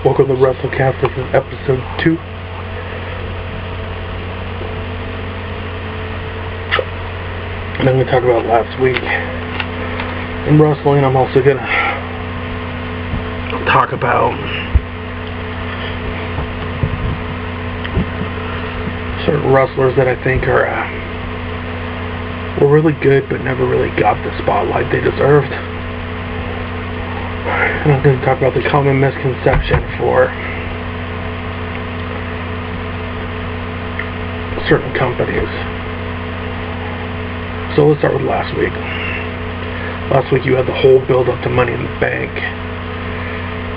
Welcome to wrestlecast. This is episode 2. And I'm going to talk about last week in wrestling. I'm also going to talk about certain wrestlers that I think were really good but never really got the spotlight they deserved. And I'm going to talk about the common misconception for certain companies. So let's start with last week. Last week you had the whole build up to Money in the Bank,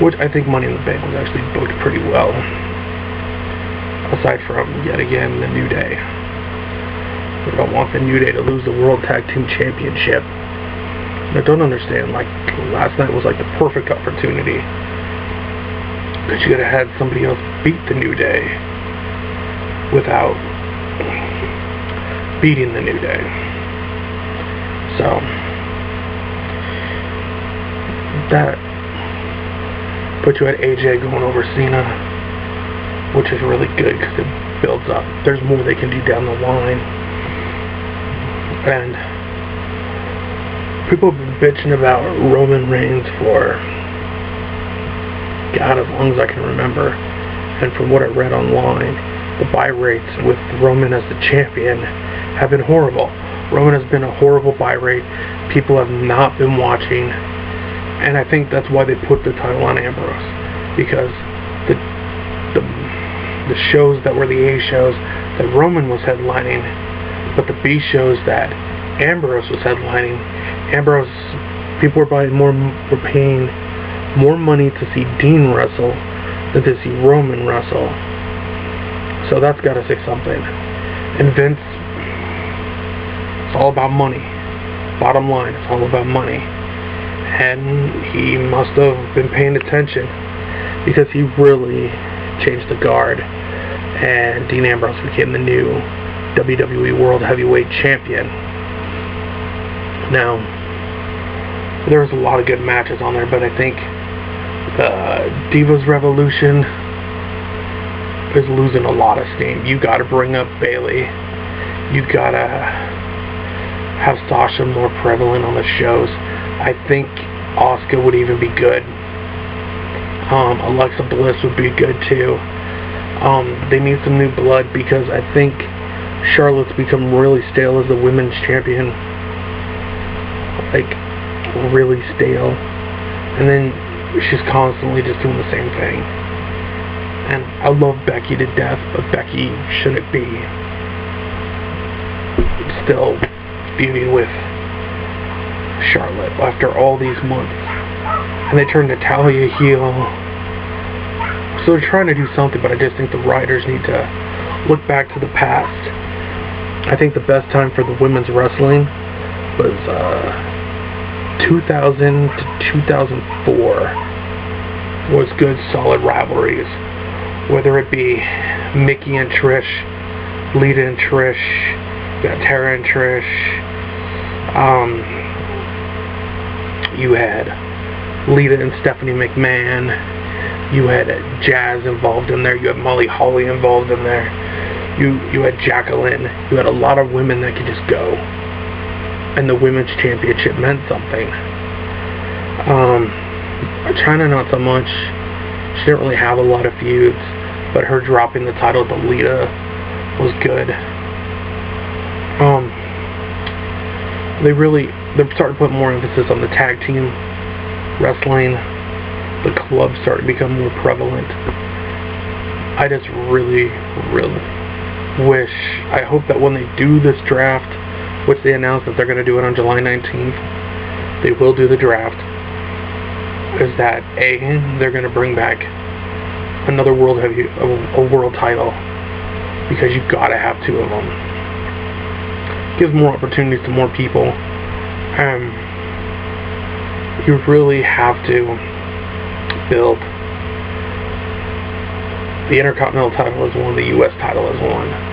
which I think Money in the Bank was actually booked pretty well. Aside from, yet again, the New Day. We don't want the New Day to lose the World Tag Team Championship. I don't understand, like, last night was like the perfect opportunity. Because you could have had somebody else beat the New Day without beating the New Day. So, that put you at AJ going over Cena, which is really good because it builds up. There's more they can do down the line. And people have been bitching about Roman Reigns for, God, as long as I can remember. And from what I read online, the buy rates with Roman as the champion have been horrible. Roman has been a horrible buy rate. People have not been watching. And I think that's why they put the title on Ambrose. Because the shows that were the A shows that Roman was headlining, but the B shows that Ambrose was headlining, Ambrose, people were paying more money to see Dean wrestle than to see Roman wrestle. So that's got to say something. And Vince, it's all about money. Bottom line, it's all about money. And he must have been paying attention because he really changed the guard. And Dean Ambrose became the new WWE World Heavyweight Champion. Now, there was a lot of good matches on there, but I think Divas Revolution is losing a lot of steam. You got to bring up Bayley. You got to have Sasha more prevalent on the shows. I think Asuka would even be good. Alexa Bliss would be good too. They need some new blood because I think Charlotte's become really stale as the women's champion. Like, really stale. And then she's constantly just doing the same thing. And I love Becky to death, but Becky shouldn't be still feuding with Charlotte after all these months. And they turned Natalya heel. So they're trying to do something, but I just think the writers need to look back to the past. I think the best time for the women's wrestling was 2000 to 2004 was good solid rivalries, whether it be Mickey and Trish, Lita and Trish, you got Tara and Trish, you had Lita and Stephanie McMahon, you had Jazz involved in there, you had Molly Holly involved in there, you had Jacqueline, you had a lot of women that could just go. And the women's championship meant something. Chyna not so much. She didn't really have a lot of feuds, but her dropping the title to Lita was good. They're starting to put more emphasis on the tag team wrestling. The clubs starting to become more prevalent. I just really, really wish, I hope that when they do this draft, which they announced that they're going to do it on July 19th. They will do the draft. Is that A, they're going to bring back another world title, because you've got to have two of them. Gives more opportunities to more people. You really have to build. The Intercontinental title is one, the U.S. title is one.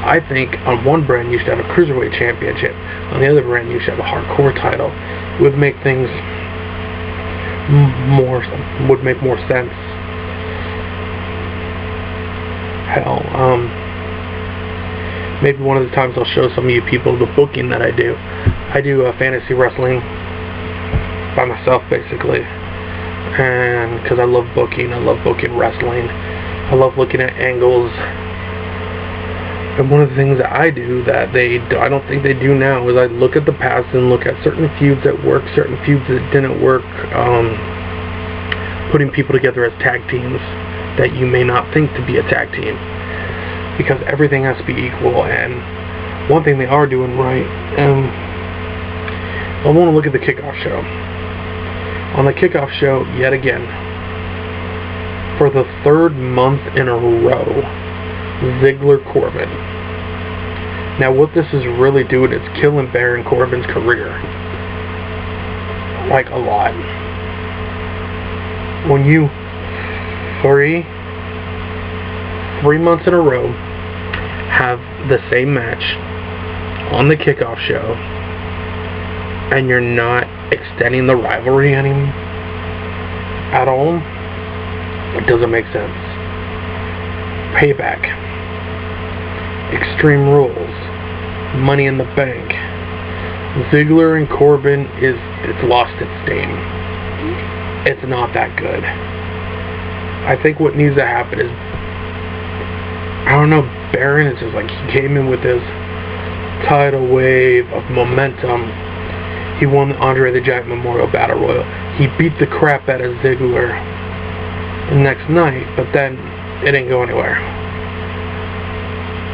I think on one brand you should have a Cruiserweight Championship. On the other brand you should have a Hardcore title. It would make things would make more sense. Hell, maybe one of the times I'll show some of you people the booking that I do. I do fantasy wrestling by myself, basically, and because I love booking wrestling. I love looking at angles. And one of the things that I do that I don't think they do now is I look at the past and look at certain feuds that work, certain feuds that didn't work, putting people together as tag teams that you may not think to be a tag team, because everything has to be equal. And one thing they are doing right, I want to look at the kickoff show. On the kickoff show, yet again, for the third month in a row, Ziggler Corbin. Now what this is really doing is killing Baron Corbin's career. Like a lot. When you three months in a row have the same match on the kickoff show and you're not extending the rivalry at all, it doesn't make sense. Payback, Extreme Rules, Money in the Bank. Ziggler and Corbin it's lost its steam. It's not that good. I think what needs to happen is, I don't know, Baron is just like, he came in with this tidal wave of momentum. He won the Andre the Giant Memorial Battle Royal. He beat the crap out of Ziggler the next night, but then it didn't go anywhere.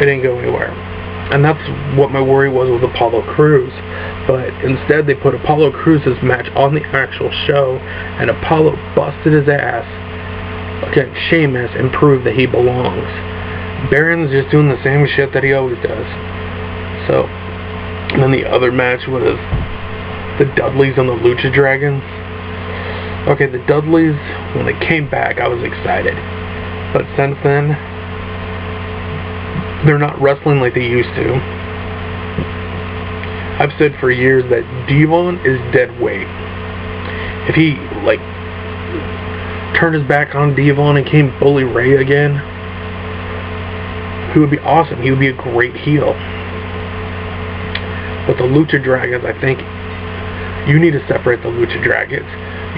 It didn't go anywhere. And that's what my worry was with Apollo Crews. But instead they put Apollo Crews' match on the actual show, and Apollo busted his ass against Sheamus and proved that he belongs. Baron's just doing the same shit that he always does. So, and then the other match was the Dudleys and the Lucha Dragons. Okay, the Dudleys, when they came back, I was excited. But since then, they're not wrestling like they used to. I've said for years that Devon is dead weight. If he, turned his back on Devon and came Bully Ray again, he would be awesome. He would be a great heel. But the Lucha Dragons, I think, you need to separate the Lucha Dragons.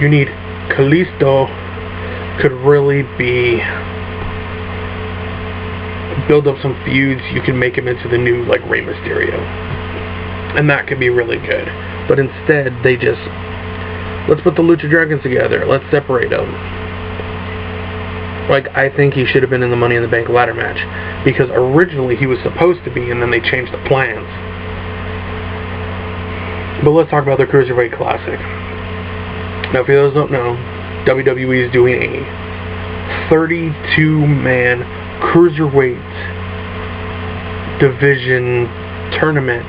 You need Kalisto could really build up some feuds. You can make him into the new Rey Mysterio, and that could be really good. But instead they just, let's put the Lucha Dragons together, let's separate them. I think he should have been in the Money in the Bank ladder match, because originally he was supposed to be, and then they changed the plans. But let's talk about the Cruiserweight Classic. Now, for those who don't know, WWE is doing a 32-man Cruiserweight division tournament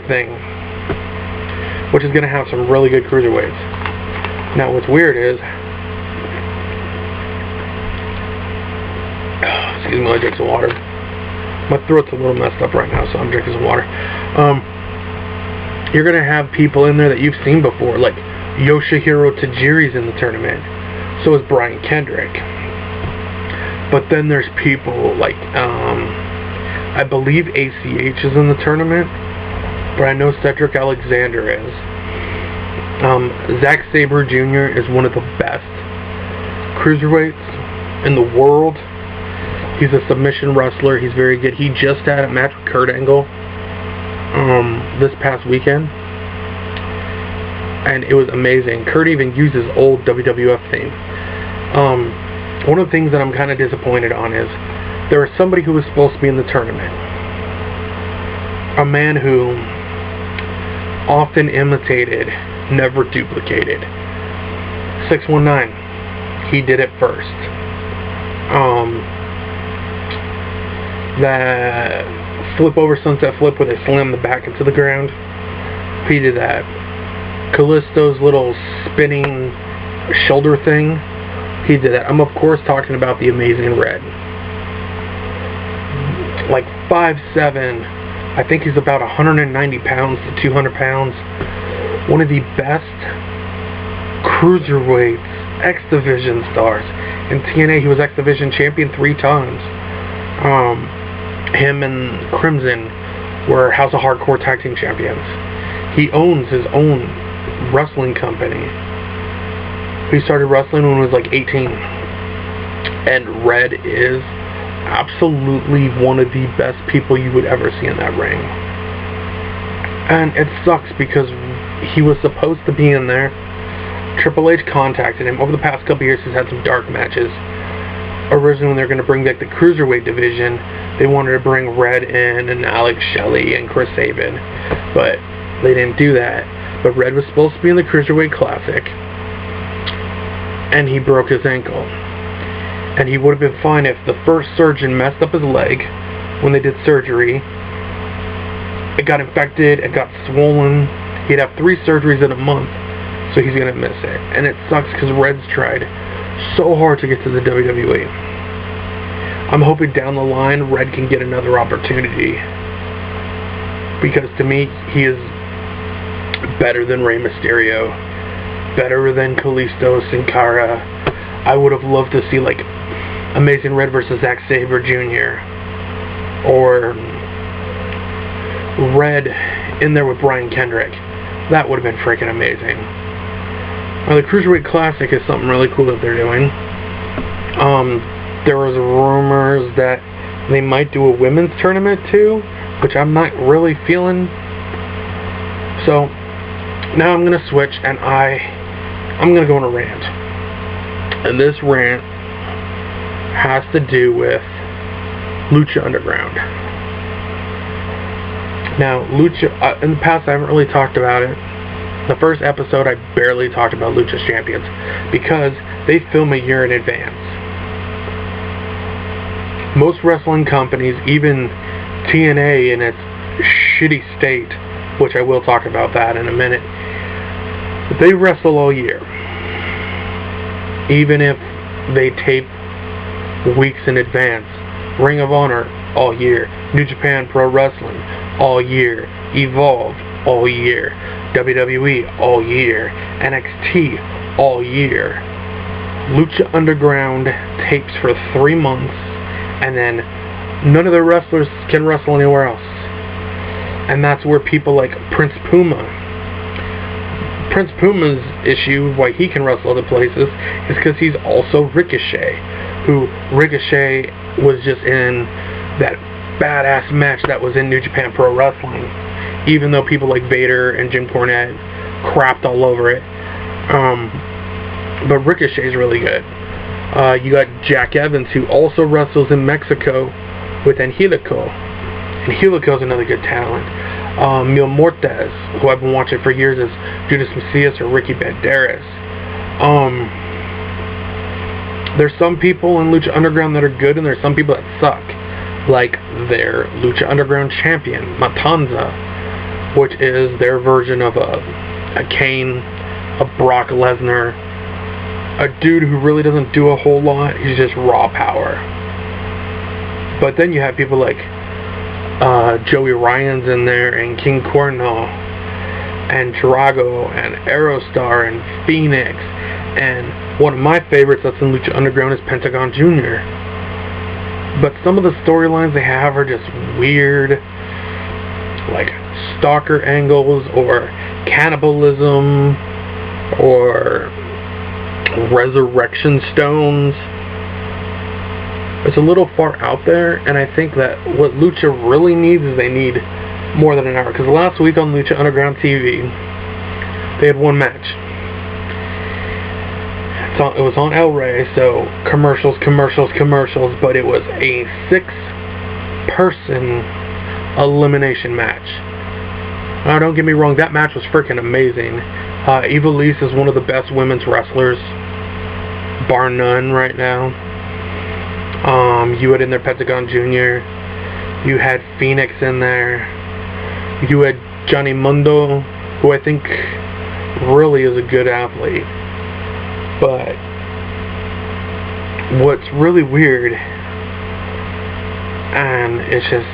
thing, which is going to have some really good Cruiserweights. Now, what's weird is, excuse me, I drink some water. My throat's a little messed up right now, so I'm drinking some water. You're going to have people in there that you've seen before, like Yoshihiro Tajiri's in the tournament. So is Brian Kendrick. But then there's people like, I believe ACH is in the tournament, but I know Cedric Alexander is. Zack Sabre Jr. is one of the best cruiserweights in the world. He's a submission wrestler. He's very good. He just had a match with Kurt Angle this past weekend, and it was amazing. Kurt even used his old WWF theme. One of the things that I'm kind of disappointed on is there was somebody who was supposed to be in the tournament, a man who often imitated, never duplicated. 619, he did it first. That flip over sunset flip where they slam the back into the ground, he did that. Kalisto's little spinning shoulder thing, he did that. I'm of course talking about the Amazing Red. Like 5'7", I think he's about 190 pounds to 200 pounds. One of the best cruiserweights, X Division stars. In TNA, he was X Division champion 3 times. Him and Crimson were House of Hardcore tag team champions. He owns his own wrestling company. He started wrestling when he was like 18. And Red is absolutely one of the best people you would ever see in that ring. And it sucks because he was supposed to be in there. Triple H contacted him. Over the past couple years, he's had some dark matches. Originally, when they were going to bring back the Cruiserweight division, they wanted to bring Red in and Alex Shelley and Chris Sabin. But they didn't do that. But Red was supposed to be in the Cruiserweight Classic. And he broke his ankle. And he would have been fine if the first surgeon messed up his leg when they did surgery. It got infected, it got swollen. He'd have 3 surgeries in a month, so he's going to miss it. And it sucks because Red's tried so hard to get to the WWE. I'm hoping down the line Red can get another opportunity. Because to me, he is better than Rey Mysterio, better than Kalisto, Sin Cara. I would have loved to see like Amazing Red versus Zack Sabre Jr. or Red in there with Brian Kendrick. That would have been freaking amazing. The Cruiserweight Classic is something really cool that they're doing. There was rumors that they might do a women's tournament too, which I'm not really feeling. So now I'm gonna switch and I'm gonna go on a rant. And this rant has to do with Lucha Underground. Now, Lucha, in the past I haven't really talked about it. The first episode I barely talked about Lucha Champions because they film a year in advance. Most wrestling companies, even TNA in its shitty state, which I will talk about that in a minute, they wrestle all year. Even if they tape weeks in advance. Ring of Honor all year. New Japan Pro Wrestling all year. Evolve all year. WWE all year. NXT all year. Lucha Underground tapes for 3 months, and then none of the wrestlers can wrestle anywhere else. And that's where people like Prince Puma's issue, why he can wrestle other places, is because he's also Ricochet, who Ricochet was just in that badass match that was in New Japan Pro Wrestling, even though people like Vader and Jim Cornette crapped all over it. But Ricochet's really good. You got Jack Evans, who also wrestles in Mexico with Angelico. Angelico's another good talent. Mil Muertes, who I've been watching for years, is Judas Macias or Ricky Banderas. There's some people in Lucha Underground that are good, and there's some people that suck. Like their Lucha Underground champion, Matanza, which is their version of a Kane, a Brock Lesnar, a dude who really doesn't do a whole lot. He's just raw power. But then you have people like Joey Ryan's in there, and King Corno, and Drago, and Aerostar, and Phoenix, and one of my favorites that's in Lucha Underground is Pentagon Jr. But some of the storylines they have are just weird, like stalker angles, or cannibalism, or resurrection stones. It's a little far out there, and I think that what Lucha really needs is they need more than an hour. Because last week on Lucha Underground TV, they had one match. It was on El Rey, so commercials, but it was a 6-person elimination match. Now, don't get me wrong, that match was freaking amazing. Ivelisse is one of the best women's wrestlers, bar none, right now. You had in there Pentagon Jr., you had Phoenix in there, you had Johnny Mundo, who I think really is a good athlete. But what's really weird, and it's just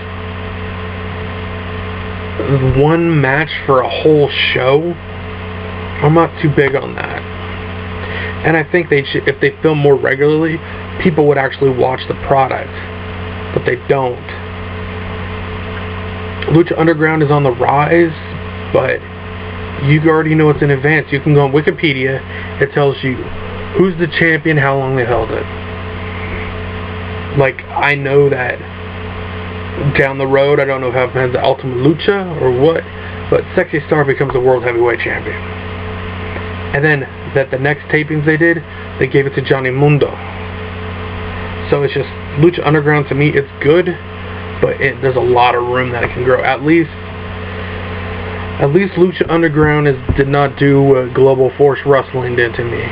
one match for a whole show, I'm not too big on that. And I think if they film more regularly, people would actually watch the product. But they don't. Lucha Underground is on the rise, but you already know it's in advance. You can go on Wikipedia. It tells you who's the champion, how long they held it. Like, I know that down the road, I don't know if it has the Ultimate Lucha or what, but Sexy Star becomes the World Heavyweight Champion. And then, the next tapings they did, they gave it to Johnny Mundo. So it's just, Lucha Underground to me, it's good, but there's a lot of room that it can grow. At least Lucha Underground did not do what Global Force Wrestling did to me.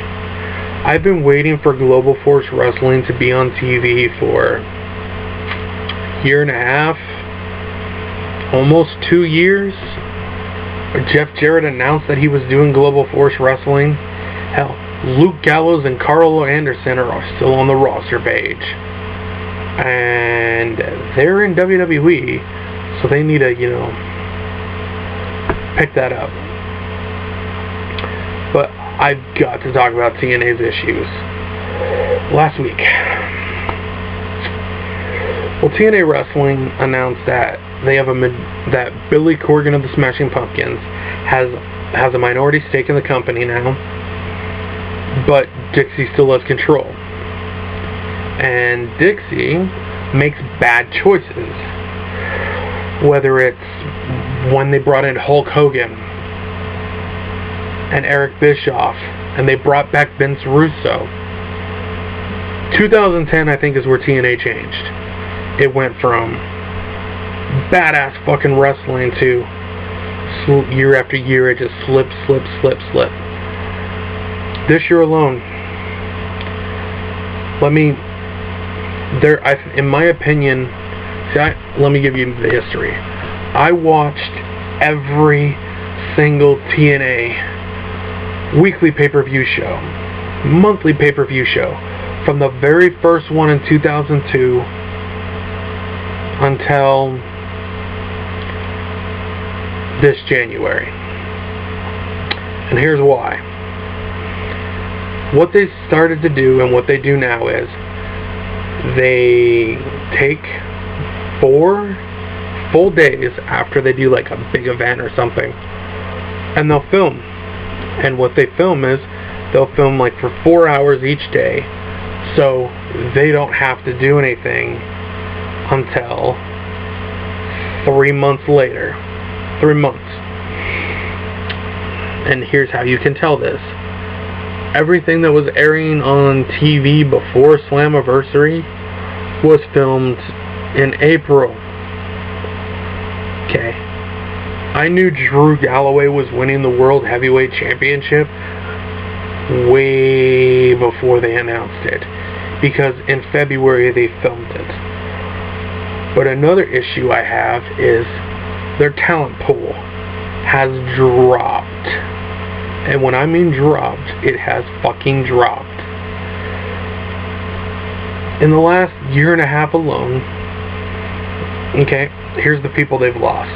I've been waiting for Global Force Wrestling to be on TV for a year and a half, almost 2 years. Jeff Jarrett announced that he was doing Global Force Wrestling. Hell, Luke Gallows and Carl Anderson are still on the roster page. And they're in WWE, so they need to, pick that up. But I've got to talk about TNA's issues. Last week, TNA Wrestling announced that they have that Billy Corgan of the Smashing Pumpkins has a minority stake in the company now, but Dixie still has control. And Dixie makes bad choices. Whether it's when they brought in Hulk Hogan and Eric Bischoff, and they brought back Vince Russo. 2010, I think, is where TNA changed. It went from badass fucking wrestling to year after year, it just slipped. This year alone, in my opinion, let me give you the history. I watched every single TNA weekly pay-per-view show, monthly pay-per-view show, from the very first one in 2002 until this January. And here's why. What they started to do and what they do now is they take 4 full days after they do like a big event or something, and they'll film. And what they film is they'll film like for 4 hours each day, so they don't have to do anything until 3 months later. 3 months. And here's how you can tell this. Everything that was airing on TV before Slammiversary was filmed in April. Okay. I knew Drew Galloway was winning the World Heavyweight Championship way before they announced it, because in February they filmed it. But another issue I have is their talent pool has dropped. And when I mean dropped, it has fucking dropped. In the last year and a half alone, okay, here's the people they've lost.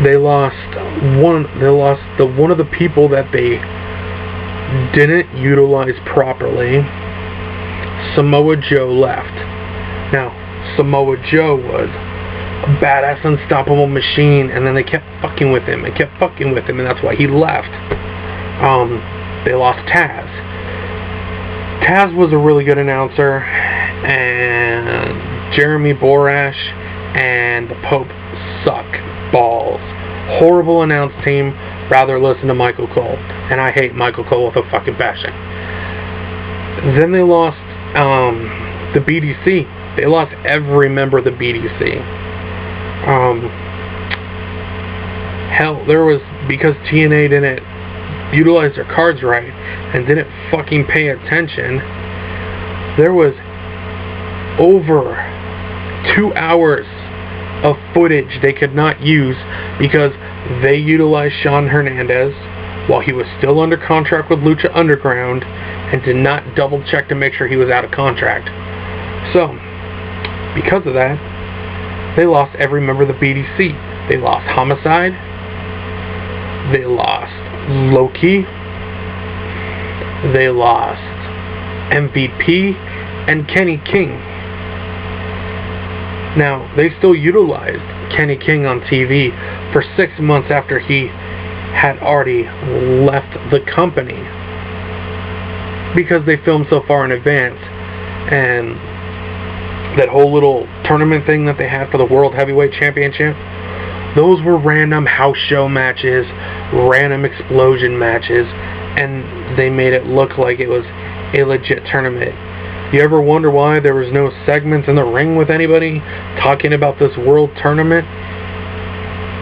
They lost one of the people that they didn't utilize properly. Samoa Joe left. Now, Samoa Joe was a badass, unstoppable machine, and then they kept fucking with him and that's why he left. They lost Taz. Taz was a really good announcer, and Jeremy Borash and the Pope suck balls. Horrible announce team. Rather listen to Michael Cole, and I hate Michael Cole with a fucking passion. Then they lost the BDC. They lost every member of the BDC. Hell, because TNA didn't utilize their cards right and didn't fucking pay attention, there was over 2 hours of footage they could not use because they utilized Sean Hernandez while he was still under contract with Lucha Underground and did not double check to make sure he was out of contract. So, because of that, they lost every member of the BDC. They lost Homicide. They lost Loki. they lost MVP and Kenny King. Now, they still utilized Kenny King on TV for 6 months after he had already left the company, because they filmed so far in advance. And that whole little tournament thing that they had for the World Heavyweight Championship, those were random house show matches, random explosion matches, and they made it look like it was a legit tournament. You ever wonder why there was no segments in the ring with anybody talking about this world tournament?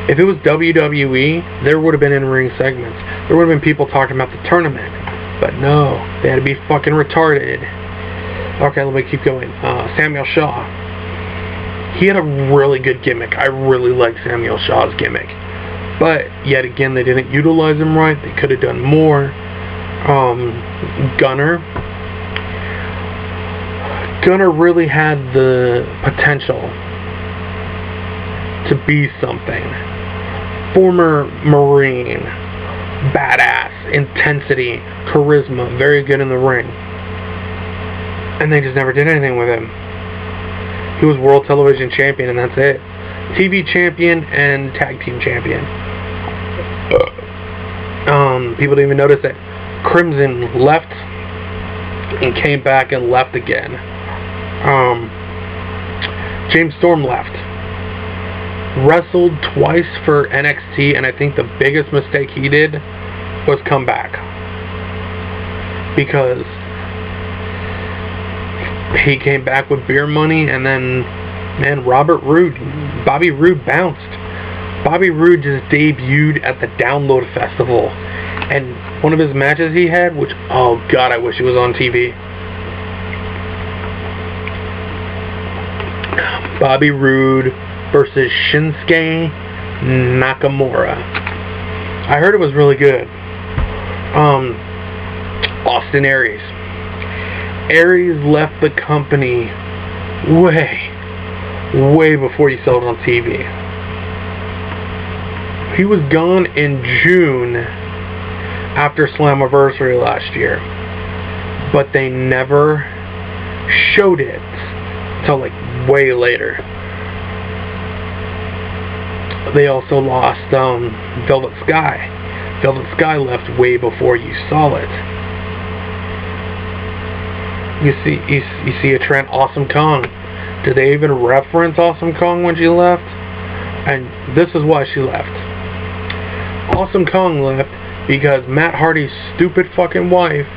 If it was WWE, there would have been in-ring segments. There would have been people talking about the tournament. But no, they had to be fucking retarded. Okay, let me keep going. Samuel Shaw. He had a really good gimmick. I really liked Samuel Shaw's gimmick. But, yet again, they didn't utilize him right. They could have done more. Gunner. Gunner really had the potential to be something. Former Marine. Badass. Intensity. Charisma. Very good in the ring. And they just never did anything with him. He was World Television Champion, and that's it. TV Champion and Tag Team Champion. People didn't even notice that Crimson left and came back and left again. James Storm left. Wrestled twice for NXT, and I think the biggest mistake he did was come back. Because he came back with beer money, and then, man, Bobby Roode bounced. Bobby Roode just debuted at the Download Festival, and one of his matches he had, which, oh god, I wish it was on TV. Bobby Roode versus Shinsuke Nakamura. I heard it was really good. Austin Aries. Aries left the company way before he sold on TV. He was gone in June after Slammiversary last year, but they never showed it until like way later. They also lost Velvet Sky. Velvet Sky left way before you saw it. You see a Trent Awesome Kong. Did they even reference Awesome Kong when she left? And this is why she left. Awesome Kong left because Matt Hardy's stupid fucking wife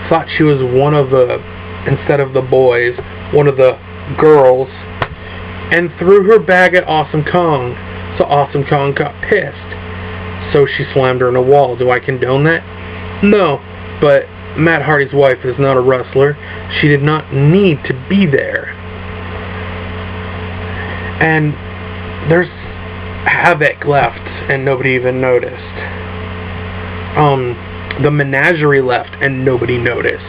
thought she was one of the, instead of the boys, one of the girls, and threw her bag at Awesome Kong. So Awesome Kong got pissed. So she slammed her in a wall. Do I condone that? No, but Matt Hardy's wife is not a wrestler. She did not need to be there. And there's Havoc left, and nobody even noticed. The Menagerie left, and nobody noticed.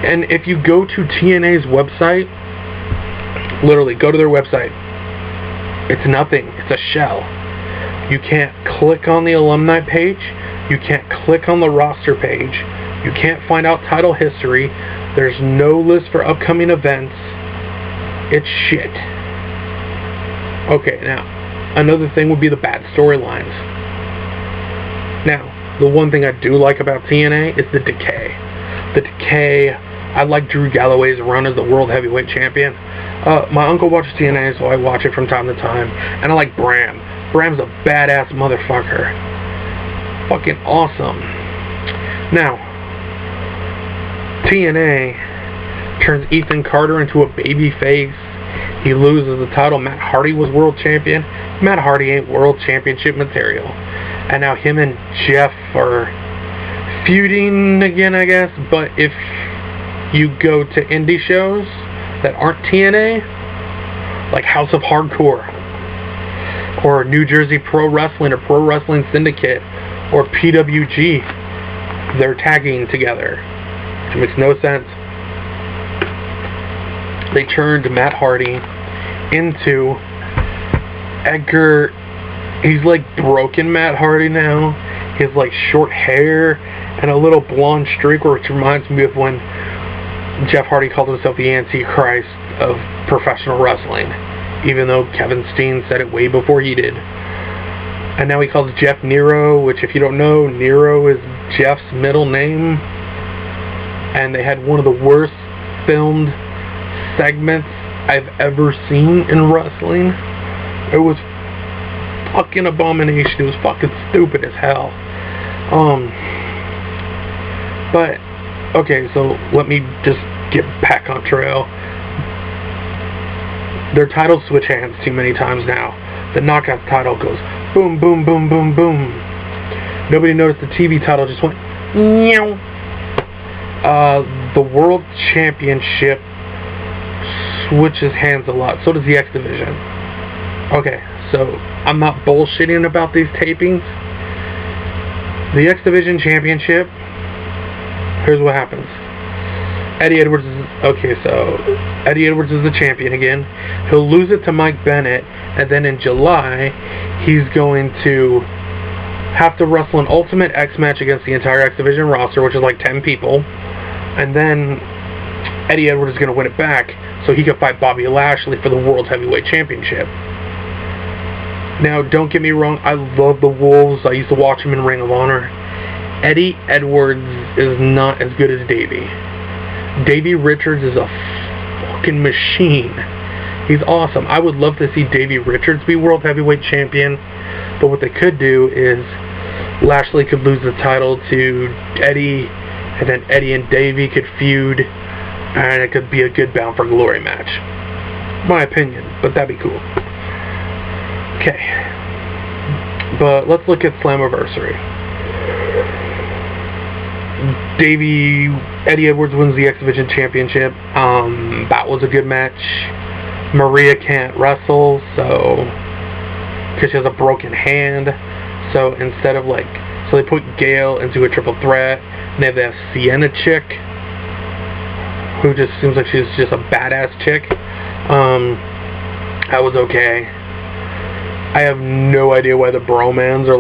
And if you go to TNA's website, literally go to their website, it's nothing. It's a shell. You can't click on the alumni page. You can't click on the roster page. You can't find out title history. There's no list for upcoming events. It's shit. Okay, now, another thing would be the bad storylines. Now, the one thing I do like about TNA is the decay. The decay. I like Drew Galloway's run as the World Heavyweight Champion. My uncle watches TNA, so I watch it from time to time. And I like Bram. Bram's a badass motherfucker. Fucking awesome. Now, TNA turns Ethan Carter into a baby face. He loses the title. Matt Hardy was world champion. Matt Hardy ain't world championship material. And now him and Jeff are feuding again, I guess. But if you go to indie shows that aren't TNA, like House of Hardcore, or New Jersey Pro Wrestling, or Pro Wrestling Syndicate, or PWG, they're tagging together. It makes no sense. They turned Matt Hardy into Edgar. He's like broken Matt Hardy now. He has like short hair and a little blonde streak, which reminds me of when Jeff Hardy called himself the Antichrist of professional wrestling, even though Kevin Steen said it way before he did. And now he calls Jeff Nero, which, if you don't know, Nero is Jeff's middle name. And they had one of the worst filmed segments I've ever seen in wrestling. It was fucking abomination. It was fucking stupid as hell. But okay, so let me just get back on trail. Their titles switch hands too many times now. The Knockouts title goes boom, boom, boom, boom, boom. Nobody noticed the TV title just went meow. The World Championship switches hands a lot. So does the X Division. Okay, so I'm not bullshitting about these tapings. The X Division Championship, here's what happens. Eddie Edwards is the champion again. He'll lose it to Mike Bennett, and then in July, he's going to have to wrestle an Ultimate X match against the entire X Division roster, which is like 10 people. And then Eddie Edwards is going to win it back, so he can fight Bobby Lashley for the World Heavyweight Championship. Now, don't get me wrong, I love the Wolves. I used to watch them in Ring of Honor. Eddie Edwards is not as good as Davey. Davey Richards is a fucking machine. He's awesome. I would love to see Davey Richards be World Heavyweight Champion, but what they could do is Lashley could lose the title to Eddie, and then Eddie and Davey could feud, and it could be a good Bound for Glory match. My opinion, but that'd be cool. Okay, but let's look at Slammiversary. Eddie Edwards wins the X Division Championship. That was a good match. Maria can't wrestle, because she has a broken hand. So instead of so they put Gail into a triple threat, and they have that Sienna chick, who just seems like she's just a badass chick. That was okay. I have no idea why the Bromans are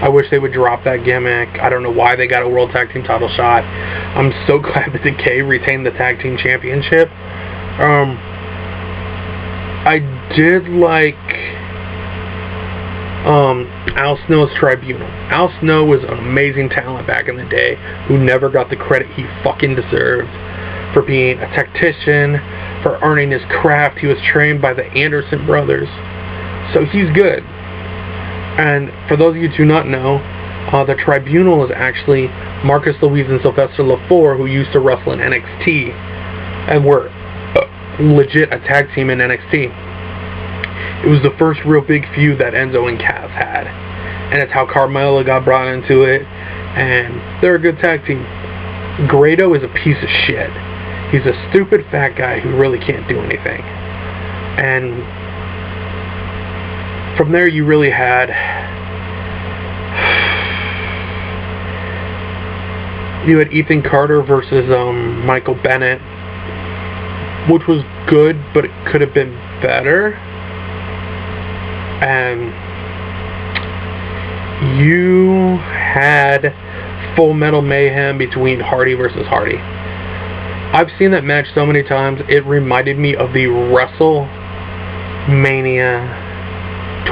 I wish they would drop that gimmick. I don't know why they got a World Tag Team title shot. I'm so glad that Decay retained the Tag Team Championship. I did like Al Snow's Tribunal. Al Snow was an amazing talent back in the day who never got the credit he fucking deserved for being a tactician, for earning his craft. He was trained by the Anderson brothers, so he's good. And for those of you who do not know, the Tribunal is actually Marcus Louise and Sylvester LaFour, who used to wrestle in NXT and were legit a tag team in NXT. It was the first real big feud that Enzo and Cass had, and it's how Carmella got brought into it, and they're a good tag team. Grado is a piece of shit. He's a stupid fat guy who really can't do anything. And from there you really had Ethan Carter versus Michael Bennett, which was good, but it could have been better. And you had Full Metal Mayhem between Hardy versus Hardy. I've seen that match so many times, it reminded me of the WrestleMania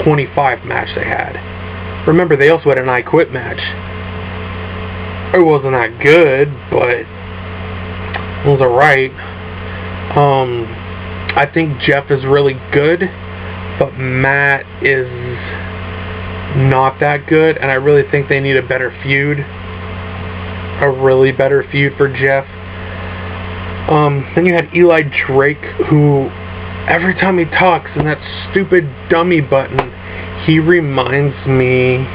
25 match they had. Remember, they also had an I Quit match. It wasn't that good, but it was alright. I think Jeff is really good, but Matt is not that good, and I really think they need a better feud. A really better feud for Jeff. Then you had Eli Drake, who every time he talks in that stupid dummy button, he reminds me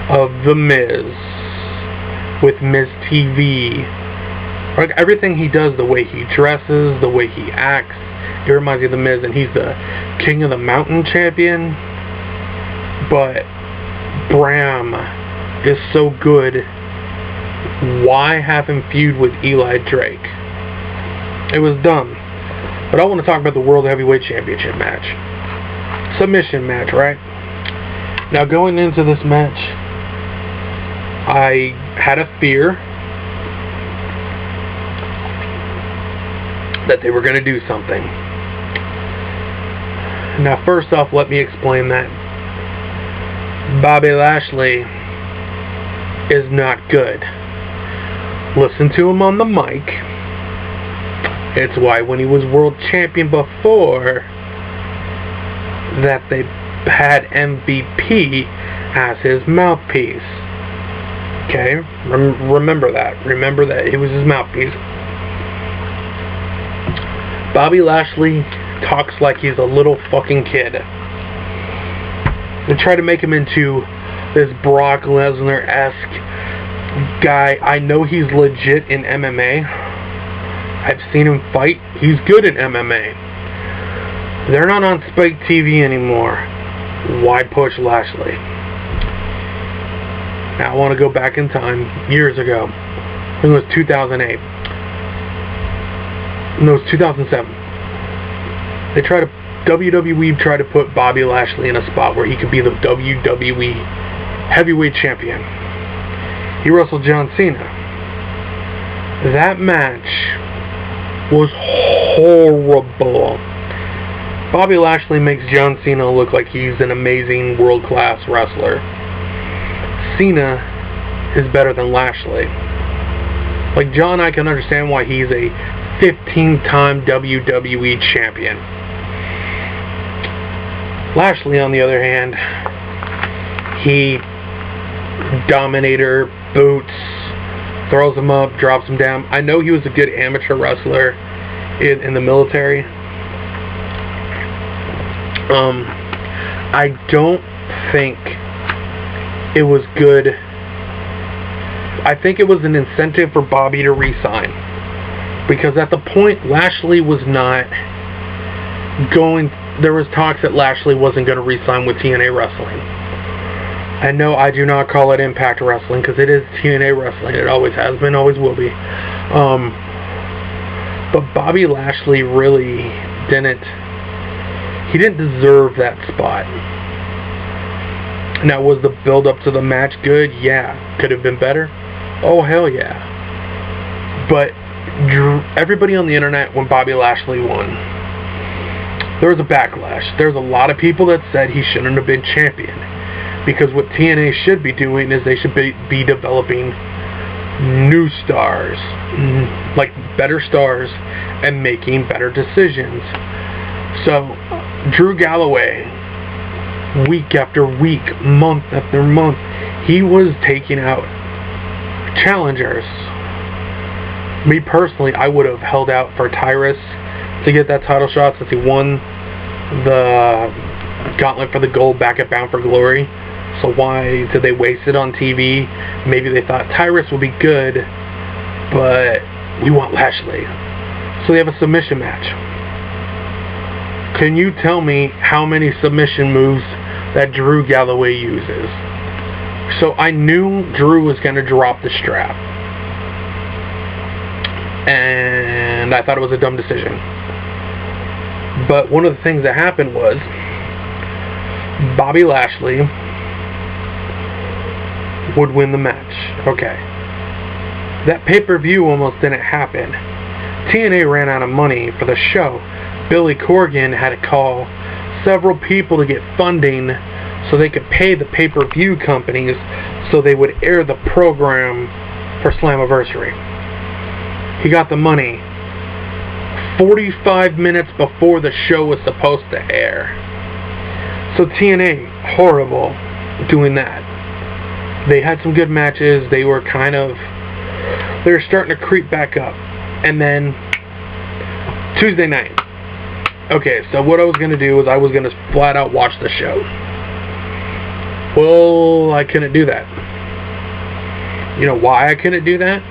of The Miz with Miz TV. Like, everything he does, the way he dresses, the way he acts, it reminds me of The Miz, and he's the King of the Mountain champion. But Bram is so good. Why have him feud with Eli Drake? It was dumb. But I want to talk about the World Heavyweight Championship match. Submission match, right? Now, going into this match, I had a fear that they were going to do something. Now, first off, let me explain that Bobby Lashley is not good. Listen to him on the mic. It's why when he was world champion before, that they had MVP as his mouthpiece. Okay? Remember that. Remember that he was his mouthpiece. Bobby Lashley talks like he's a little fucking kid. They try to make him into this Brock Lesnar-esque guy. I know he's legit in MMA. I've seen him fight. He's good in MMA. They're not on Spike TV anymore. Why push Lashley? Now I want to go back in time, years ago. I think it was 2008. No, it was 2007. WWE tried to put Bobby Lashley in a spot where he could be the WWE heavyweight champion. He wrestled John Cena. That match was horrible. Bobby Lashley makes John Cena look like he's an amazing world-class wrestler. Cena is better than Lashley. Like John, I can understand why he's a 15-time WWE champion. Lashley, on the other hand, he dominator, boots, throws him up, drops him down. I know he was a good amateur wrestler in the military. I don't think it was good. I think it was an incentive for Bobby to resign. Because at the point, Lashley was not going... There was talks that Lashley wasn't going to re-sign with TNA Wrestling. And no, I do not call it Impact Wrestling, because it is TNA Wrestling. It always has been, always will be. But Bobby Lashley really didn't... He didn't deserve that spot. Now, was the build-up to the match good? Yeah. Could have been better? Oh, hell yeah. But everybody on the internet, when Bobby Lashley won, there was a backlash. There's a lot of people that said he shouldn't have been champion. Because what TNA should be doing is they should be developing new stars. Like better stars and making better decisions. So, Drew Galloway, week after week, month after month, he was taking out challengers. Me personally, I would have held out for Tyrus to get that title shot since he won the gauntlet for the gold back at Bound for Glory. So why did they waste it on TV? Maybe they thought Tyrus would be good, but we want Lashley. So they have a submission match. Can you tell me how many submission moves that Drew Galloway uses? So I knew Drew was going to drop the strap. And I thought it was a dumb decision. But one of the things that happened was Bobby Lashley would win the match. Okay. That pay-per-view almost didn't happen. TNA ran out of money for the show. Billy Corgan had to call several people to get funding so they could pay the pay-per-view companies so they would air the program for Slammiversary. He got the money 45 minutes before the show was supposed to air. So TNA, horrible doing that. They had some good matches. They were starting to creep back up. And then Tuesday night. Okay, so what I was going to do was I was going to flat out watch the show. Well, I couldn't do that. You know why I couldn't do that?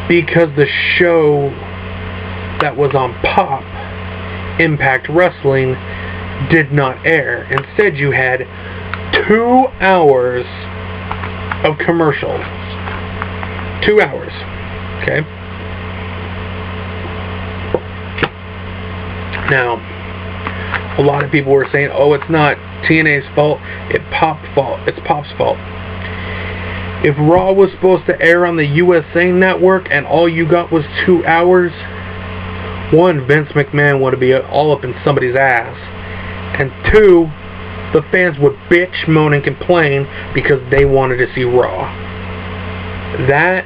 Because the show that was on Pop, Impact Wrestling, did not air. Instead, you had 2 hours of commercials. 2 hours. Okay? Now, A lot of people were saying, oh, it's not TNA's fault, it's Pop's fault. If Raw was supposed to air on the USA Network and all you got was 2 hours, one, Vince McMahon would be all up in somebody's ass, and two, the fans would bitch, moan, and complain because they wanted to see Raw. That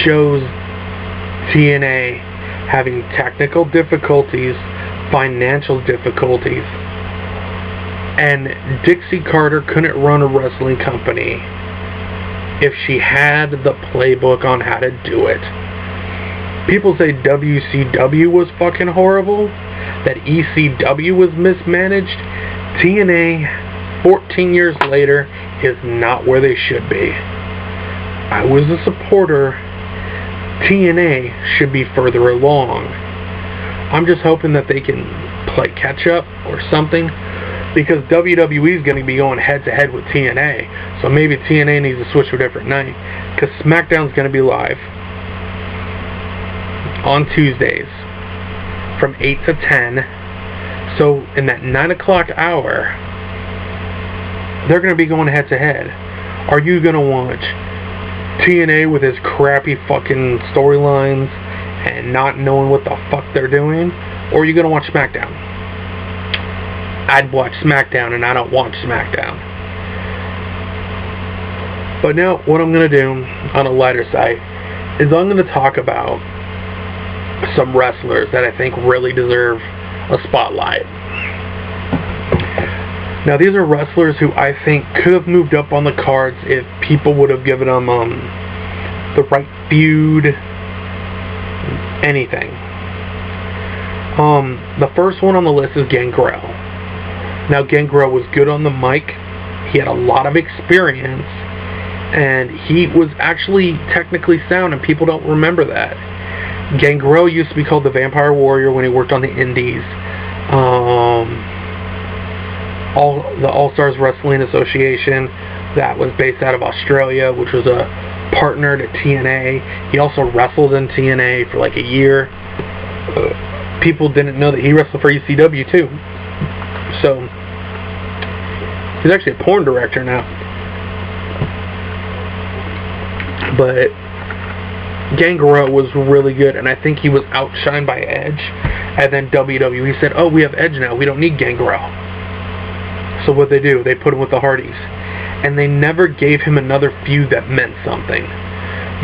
shows TNA having technical difficulties, financial difficulties, and Dixie Carter couldn't run a wrestling company if she had the playbook on how to do it. People say WCW was fucking horrible, that ECW was mismanaged. TNA, 14 years later, is not where they should be. I was a supporter. TNA should be further along. I'm just hoping that they can play catch up or something, because WWE is going to be going head to head with TNA, so maybe TNA needs to switch to a different night, because SmackDown's going to be live on Tuesdays from 8 to 10, so in that 9 o'clock hour, they're going to be going head to head. Are you going to watch TNA with his crappy fucking storylines and not knowing what the fuck they're doing, or are you going to watch SmackDown? I'd watch SmackDown, and I don't watch SmackDown. But now, what I'm going to do on a lighter side is I'm going to talk about some wrestlers that I think really deserve a spotlight. Now, these are wrestlers who I think could have moved up on the cards if people would have given them the right feud, anything. The first one on the list is Gangrel. Now, Gangrel was good on the mic. He had a lot of experience, and he was actually technically sound, and people don't remember that. Gangrel used to be called the Vampire Warrior when he worked on the Indies. The All-Stars Wrestling Association, that was based out of Australia, which was a partner to TNA. He also wrestled in TNA for like a year. People didn't know that he wrestled for ECW too. So, he's actually a porn director now. But Gangrel was really good, and I think he was outshined by Edge. And then WWE said, oh, we have Edge now, we don't need Gangrel. So what they do, they put him with the Hardys. And they never gave him another feud that meant something.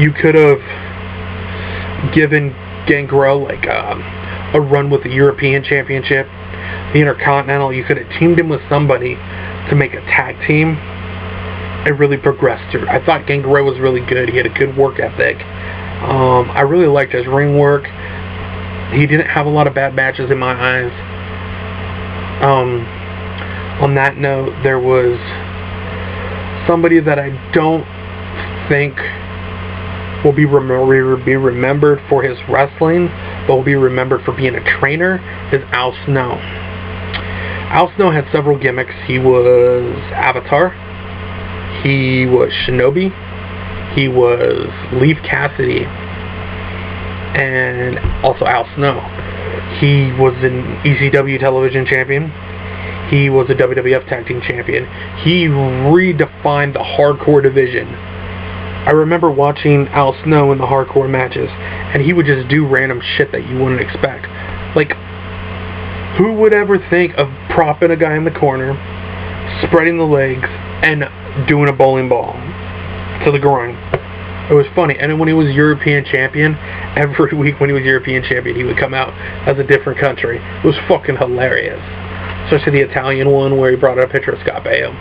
You could have given Gangrel like a run with the European Championship, the Intercontinental. You could have teamed him with somebody to make a tag team and really progress through. I thought Gangrel was really good. He had a good work ethic. I really liked his ring work. He didn't have a lot of bad matches in my eyes. On that note, there was somebody that I don't think will be remembered for his wrestling, but will be remembered for being a trainer, is Al Snow. Al Snow had several gimmicks. He was Avatar. He was Shinobi. He was Leaf Cassidy. And also Al Snow. He was an ECW television champion. He was a WWF Tag Team Champion. He redefined the hardcore division. I remember watching Al Snow in the hardcore matches, and he would just do random shit that you wouldn't expect. Like, who would ever think of propping a guy in the corner, spreading the legs, and doing a bowling ball to the groin? It was funny. And then when he was European champion, every week when he was European champion, he would come out as a different country. It was fucking hilarious. Especially the Italian one where he brought out a picture of Scott Baio.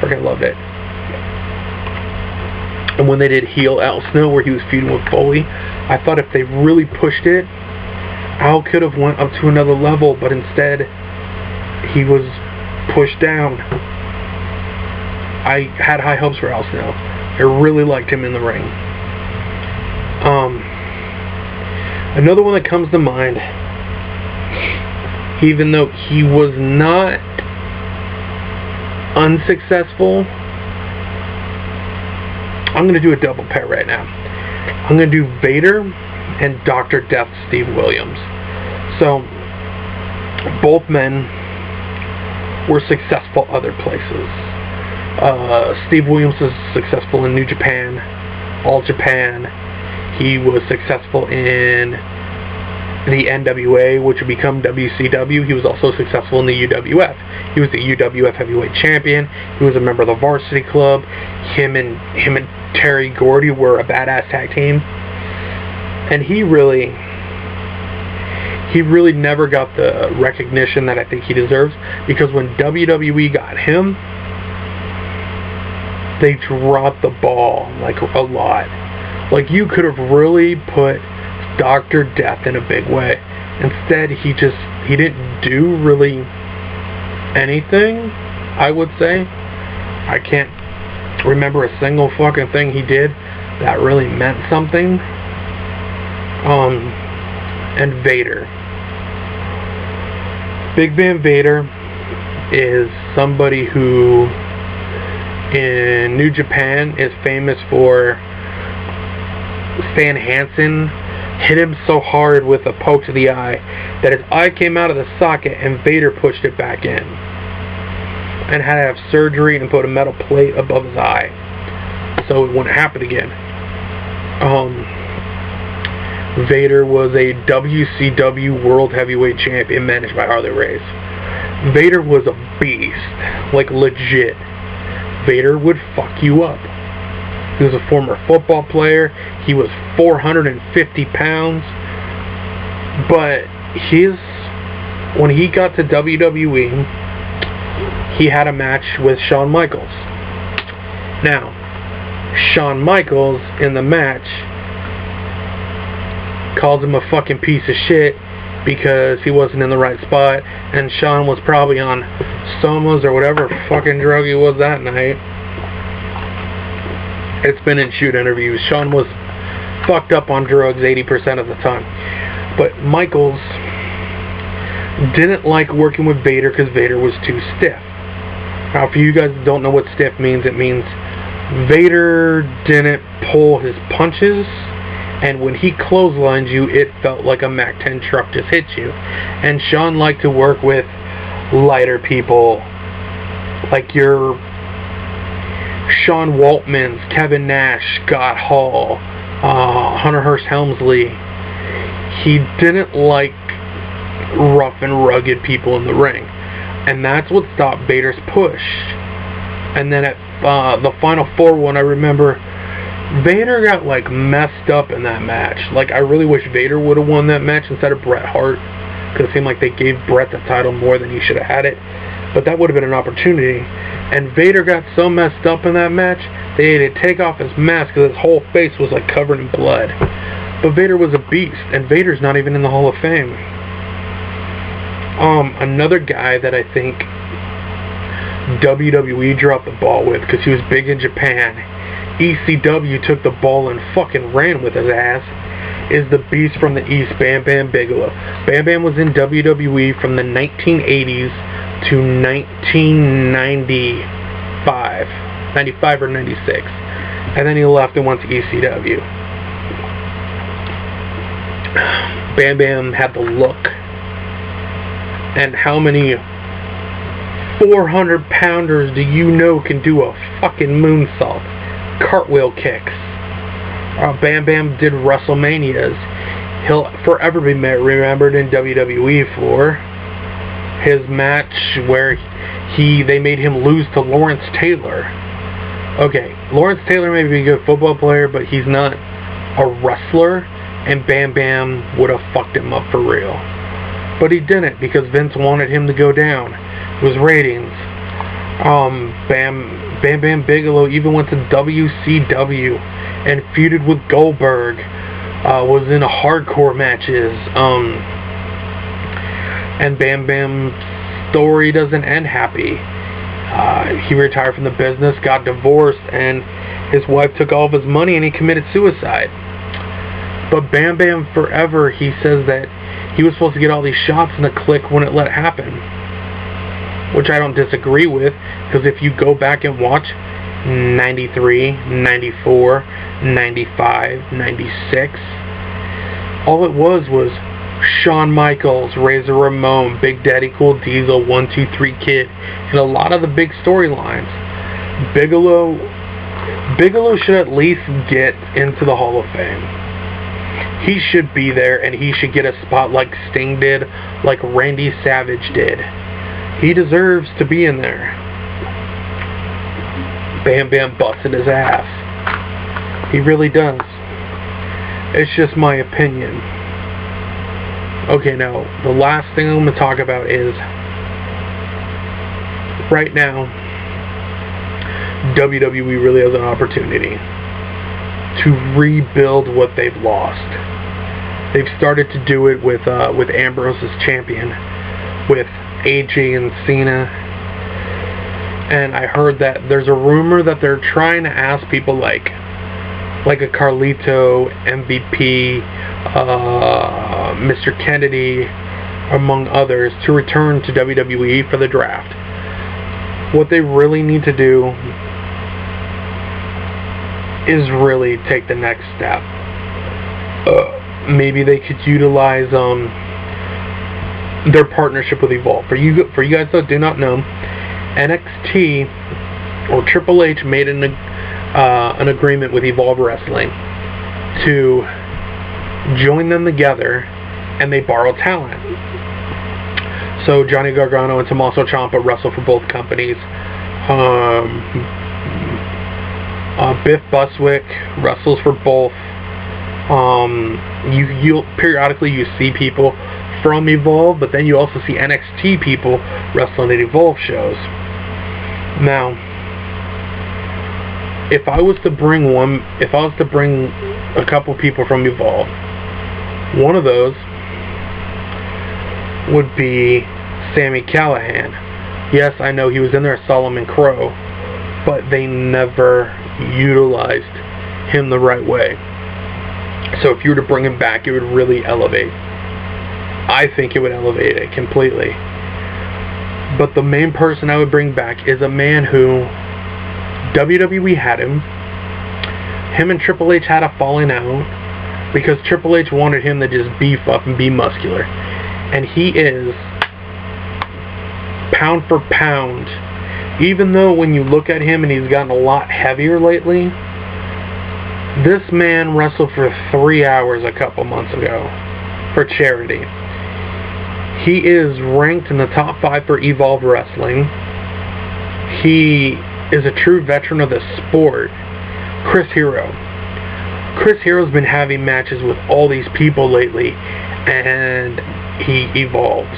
Freaking loved it. And when they did heel Al Snow where he was feuding with Foley, I thought if they really pushed it, Al could have went up to another level, but instead he was pushed down. I had high hopes for Al Snow. I really liked him in the ring. Another one that comes to mind, even though he was not unsuccessful, I'm going to do a double pair right now. I'm going to do Vader and Dr. Death Steve Williams. So, both men were successful other places. Steve Williams was successful in New Japan, All Japan. He was successful in the NWA, which would become WCW. He was also successful in the UWF. He was the UWF heavyweight champion. He was a member of the Varsity Club. Him and Terry Gordy were a badass tag team. And he really never got the recognition that I think he deserves, because when WWE got him, they dropped the ball like a lot. Like, you could have really put Dr. Death in a big way. Instead, he didn't do really anything, I would say. I can't remember a single fucking thing he did that really meant something. And Vader. Big Van Vader is somebody who in New Japan is famous for Stan Hansen hit him so hard with a poke to the eye that his eye came out of the socket and Vader pushed it back in and had to have surgery and put a metal plate above his eye so it wouldn't happen again. Vader was a WCW World Heavyweight Champion managed by Harley Race. Vader was a beast, like legit. Vader would fuck you up. He was a former football player. He was 450 pounds. But when he got to WWE, he had a match with Shawn Michaels. Now, Shawn Michaels in the match called him a fucking piece of shit because he wasn't in the right spot, and Shawn was probably on Somas or whatever fucking drug he was that night. It's been in shoot interviews. Shawn was fucked up on drugs 80% of the time. But Michaels didn't like working with Vader because Vader was too stiff. Now, for you guys that don't know what stiff means, it means Vader didn't pull his punches, and when he clotheslined you, it felt like a Mac 10 truck just hit you. And Shawn liked to work with lighter people, like your Sean Waltmans, Kevin Nash, Scott Hall, Hunter Hearst Helmsley. He didn't like rough and rugged people in the ring, and that's what stopped Vader's push. And then at the Final Four one, I remember Vader got like messed up in that match. Like, I really wish Vader would have won that match instead of Bret Hart, because it seemed like they gave Bret the title more than he should have had it. But that would have been an opportunity. And Vader got so messed up in that match, they had to take off his mask because his whole face was like covered in blood. But Vader was a beast, and Vader's not even in the Hall of Fame. Another guy that I think WWE dropped the ball with because he was big in Japan, ECW took the ball and fucking ran with his ass, is the Beast from the East, Bam Bam Bigelow. Bam Bam was in WWE from the 1980s to 1995, 95 or 96, and then he left and went to ECW. Bam Bam had the look, and how many 400-pounders do you know can do a fucking moonsault, cartwheel kicks? Bam Bam did WrestleManias. He'll forever be remembered in WWE for his match where they made him lose to Lawrence Taylor. Okay, Lawrence Taylor may be a good football player, but he's not a wrestler, and Bam Bam would have fucked him up for real. But he didn't, because Vince wanted him to go down. It was ratings. Bam Bam Bigelow even went to WCW and feuded with Goldberg. Was in hardcore matches. And Bam Bam's story doesn't end happy. He retired from the business, got divorced, and his wife took all of his money and he committed suicide. But Bam Bam forever, he says that he was supposed to get all these shots and the Click wouldn't let it happen. Which I don't disagree with, because if you go back and watch 93, 94, 95, 96, all it was Shawn Michaels, Razor Ramon, Big Daddy Cool Diesel, 123 Kid, and a lot of the big storylines. Bigelow should at least get into the Hall of Fame. He should be there, and he should get a spot like Sting did, like Randy Savage did. He deserves to be in there. Bam Bam busted his ass. He really does. It's just my opinion. Okay, now, the last thing I'm going to talk about is, right now, WWE really has an opportunity to rebuild what they've lost. They've started to do it with Ambrose as champion, with AJ and Cena, and I heard that there's a rumor that they're trying to ask people like a Carlito, MVP, Mr. Kennedy, among others, to return to WWE for the draft. What they really need to do is really take the next step. Maybe they could utilize their partnership with Evolve. For you guys that do not know, NXT or Triple H made an agreement with Evolve Wrestling to join them together, and they borrow talent. So Johnny Gargano and Tommaso Ciampa wrestle for both companies. Biff Buswick wrestles for both. You'll periodically you see people from Evolve, but then you also see NXT people wrestling at Evolve shows. Now, if I was to bring a couple people from Evolve, one of those would be Sami Callihan. Yes, I know he was in there as Solomon Crow, but they never utilized him the right way. So if you were to bring him back, it would really elevate. I think it would elevate it completely. But the main person I would bring back is a man who WWE had him. Him and Triple H had a falling out because Triple H wanted him to just beef up and be muscular. And he is, pound for pound, even though when you look at him and he's gotten a lot heavier lately, this man wrestled for 3 hours a couple months ago for charity. He is ranked in the top 5 for Evolve Wrestling. He is a true veteran of the sport. Chris Hero. Chris Hero's been having matches with all these people lately, and he evolves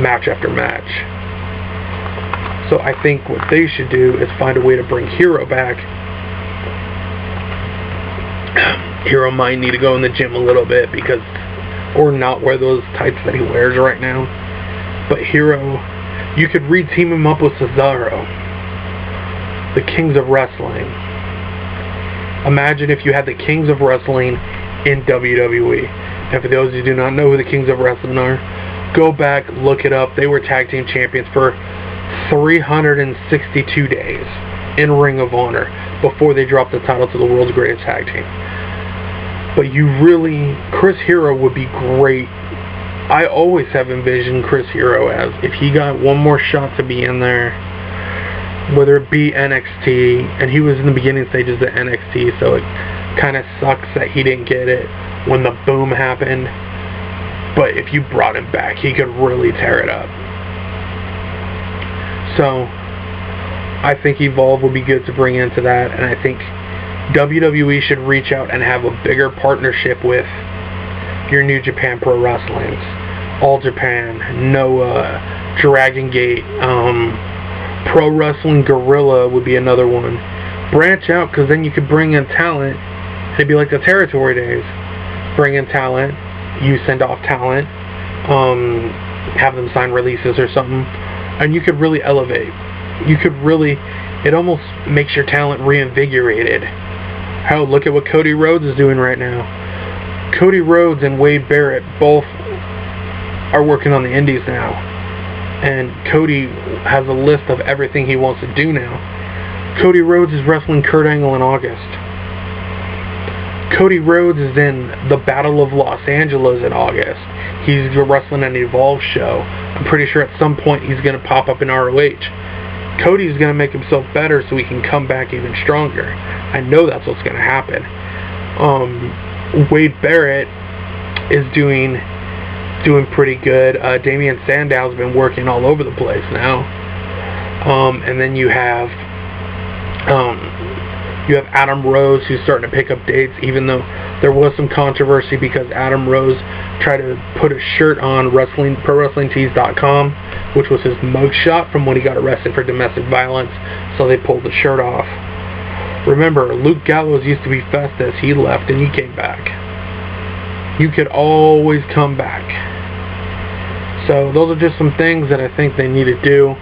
match after match. So I think what they should do is find a way to bring Hero back. Hero might need to go in the gym a little bit or not wear those tights that he wears right now. But Hero, you could re-team him up with Cesaro, the Kings of Wrestling. Imagine if you had the Kings of Wrestling in WWE. And for those who do not know who the Kings of Wrestling are, go back, look it up. They were tag team champions for 362 days in Ring of Honor before they dropped the title to the world's greatest tag team. But Chris Hero would be great. I always have envisioned Chris Hero as, if he got one more shot to be in there, whether it be NXT, and he was in the beginning stages of NXT, so it kind of sucks that he didn't get it when the boom happened. But if you brought him back, he could really tear it up. So I think Evolve would be good to bring into that, and I think WWE should reach out and have a bigger partnership with your New Japan Pro Wrestlings, All Japan, Noah, Dragon Gate, Pro Wrestling Guerrilla would be another one. Branch out, because then you could bring in talent. It'd be like the territory days. Bring in talent, you send off talent, have them sign releases or something, and you could really elevate. It almost makes your talent reinvigorated. Hell, look at what Cody Rhodes is doing right now. Cody Rhodes and Wade Barrett both are working on the indies now. And Cody has a list of everything he wants to do now. Cody Rhodes is wrestling Kurt Angle in August. Cody Rhodes is in the Battle of Los Angeles in August. He's wrestling an Evolve show. I'm pretty sure at some point he's going to pop up in ROH. Cody's going to make himself better so he can come back even stronger. I know that's what's going to happen. Wade Barrett is doing pretty good. Damian Sandow's been working all over the place now. And then you have Adam Rose, who's starting to pick up dates, even though there was some controversy because Adam Rose tried to put a shirt on ProWrestlingTees.com, which was his mugshot from when he got arrested for domestic violence, so they pulled the shirt off. Remember, Luke Gallows used to be Festus. He left and he came back. You could always come back. So those are just some things that I think they need to do.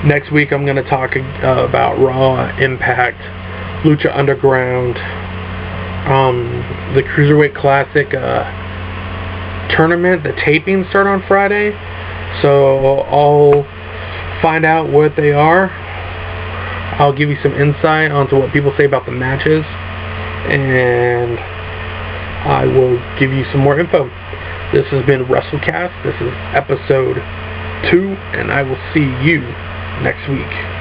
Next week I'm going to talk about Raw, Impact, Lucha Underground, the Cruiserweight Classic tournament. The tapings start on Friday, so I'll find out what they are. I'll give you some insight onto what people say about the matches, and I will give you some more info. This has been WrestleCast. This is episode 2, and I will see you next week.